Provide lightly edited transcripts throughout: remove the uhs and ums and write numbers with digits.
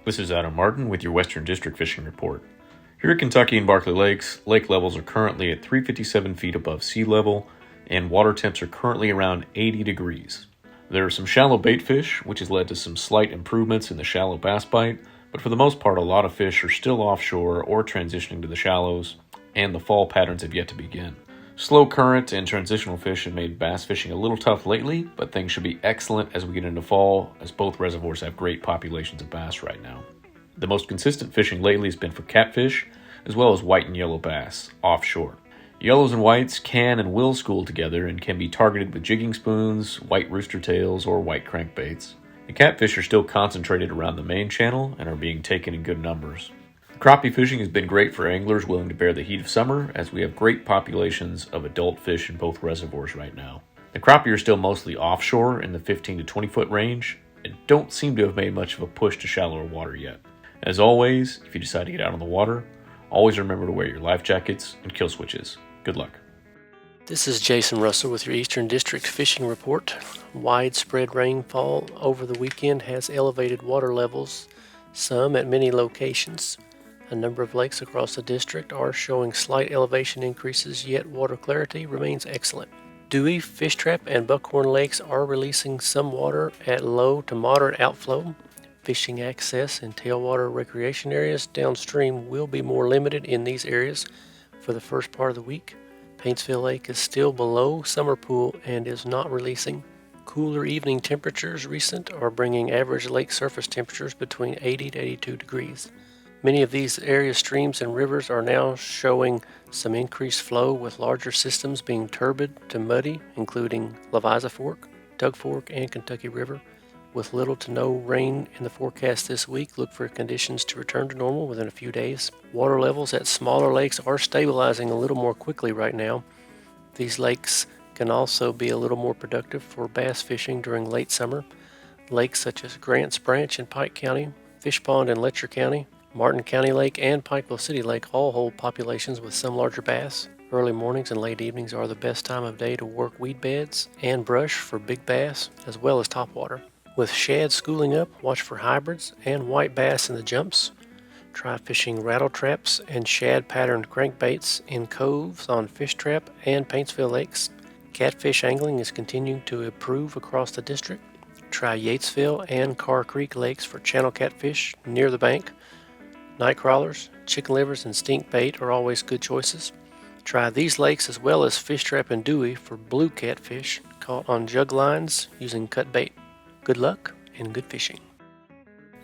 This is Adam Martin with your Western District Fishing Report. Here at Kentucky and Barkley Lakes, lake levels are currently at 357 feet above sea level, and water temps are currently around 80 degrees. There are some shallow bait fish, which has led to some slight improvements in the shallow bass bite, but for the most part, a lot of fish are still offshore or transitioning to the shallows, and the fall patterns have yet to begin. Slow current and transitional fish have made bass fishing a little tough lately, but things should be excellent as we get into fall, as both reservoirs have great populations of bass right now. The most consistent fishing lately has been for catfish, as well as white and yellow bass, offshore. Yellows and whites can and will school together and can be targeted with jigging spoons, white rooster tails, or white crankbaits. The catfish are still concentrated around the main channel and are being taken in good numbers. Crappie fishing has been great for anglers willing to bear the heat of summer, as we have great populations of adult fish in both reservoirs right now. The crappie are still mostly offshore in the 15 to 20 foot range and don't seem to have made much of a push to shallower water yet. As always, if you decide to get out on the water, always remember to wear your life jackets and kill switches. Good luck. This is Jason Russell with your Eastern District Fishing Report. Widespread rainfall over the weekend has elevated water levels, some at many locations. A number of lakes across the district are showing slight elevation increases, yet water clarity remains excellent. Dewey, Fish Trap, and Buckhorn lakes are releasing some water at low to moderate outflow. Fishing access in tailwater recreation areas downstream will be more limited in these areas for the first part of the week. Paintsville Lake is still below summer pool and is not releasing. Cooler evening temperatures recent are bringing average lake surface temperatures between 80 to 82 degrees. Many of these area streams and rivers are now showing some increased flow, with larger systems being turbid to muddy, including Leviza Fork, Tug Fork, and Kentucky River. With little to no rain in the forecast this week, look for conditions to return to normal within a few days. Water levels at smaller lakes are stabilizing a little more quickly right now. These lakes can also be a little more productive for bass fishing during late summer. Lakes such as Grants Branch in Pike County, Fish Pond in Letcher County, Martin County Lake, and Pikeville City Lake all hold populations with some larger bass. Early mornings and late evenings are the best time of day to work weed beds and brush for big bass, as well as topwater. With shad schooling up, watch for hybrids and white bass in the jumps. Try fishing rattle traps and shad patterned crankbaits in coves on Fish Trap and Paintsville Lakes. Catfish angling is continuing to improve across the district. Try Yatesville and Carr Creek Lakes for channel catfish near the bank. Night crawlers, chicken livers, and stink bait are always good choices. Try these lakes as well as Fish Trap and Dewey for blue catfish caught on jug lines using cut bait. Good luck and good fishing.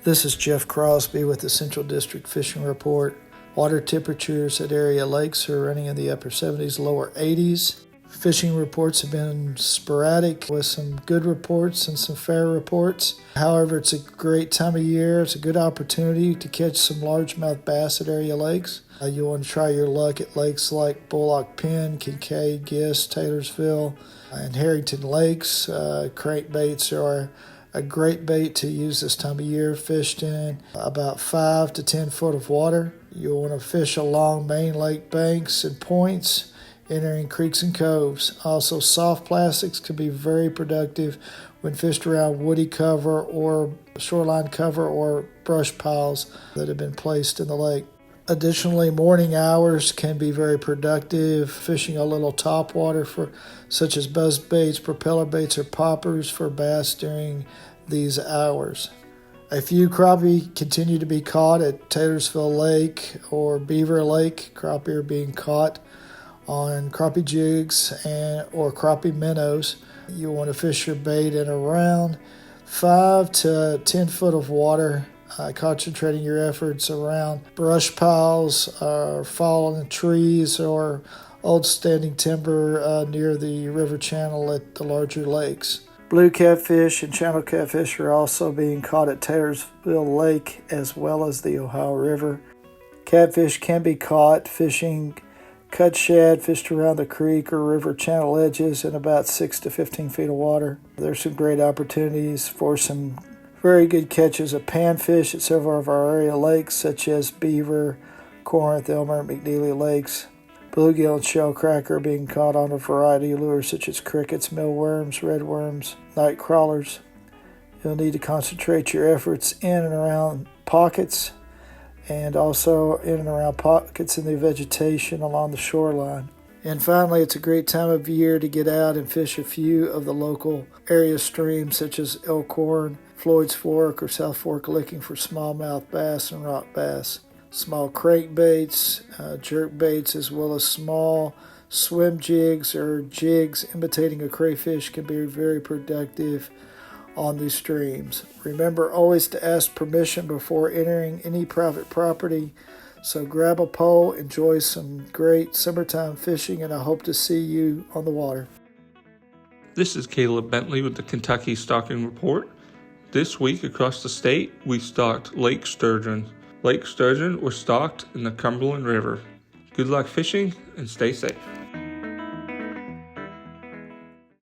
This is Jeff Crosby with the Central District Fishing Report. Water temperatures at area lakes are running in the upper 70s, lower 80s. Fishing reports have been sporadic with some good reports and some fair reports. However, it's a great time of year. It's a good opportunity to catch some largemouth bass at area lakes. You want to try your luck at lakes like Bullock Pen, Kincaid, Gist, Taylorsville, and Harrington Lakes. Crankbaits are a great bait to use this time of year, fished in about 5 to 10 foot of water. You'll want to fish along main lake banks and points, entering creeks and coves. Also, soft plastics can be very productive when fished around woody cover or shoreline cover or brush piles that have been placed in the lake. Additionally, morning hours can be very productive, fishing a little topwater for such as buzz baits, propeller baits, or poppers for bass during these hours. A few crappie continue to be caught at Taylorsville Lake or Beaver Lake. Crappie are being caught on crappie jigs or crappie minnows. You want to fish your bait in around 5 to 10 foot of water, concentrating your efforts around brush piles, fallen trees, or old standing timber near the river channel at the larger lakes. Blue catfish and channel catfish are also being caught at Taylorsville Lake as well as the Ohio River. Catfish can be caught fishing cut shad fished around the creek or river channel edges in about 6 to 15 feet of water. There's some great opportunities for some very good catches of panfish at several of our area lakes, such as Beaver, Corinth, Elmer, McNeely Lakes. Bluegill and shellcracker are being caught on a variety of lures such as crickets, millworms, redworms, night crawlers. You'll need to concentrate your efforts in and around pockets and also in and around pockets in the vegetation along the shoreline. And finally, it's a great time of year to get out and fish a few of the local area streams such as Elkhorn, Floyd's Fork, or South Fork Licking for smallmouth bass and rock bass. Small crankbaits, jerk baits, as well as small swim jigs or jigs imitating a crayfish can be very productive on these streams. Remember always to ask permission before entering any private property. So grab a pole, enjoy some great summertime fishing, and I hope to see you on the water. This is Caleb Bentley with the Kentucky Stocking Report. This week across the state, we stocked lake sturgeon. Lake sturgeon were stocked in the Cumberland River. Good luck fishing and stay safe.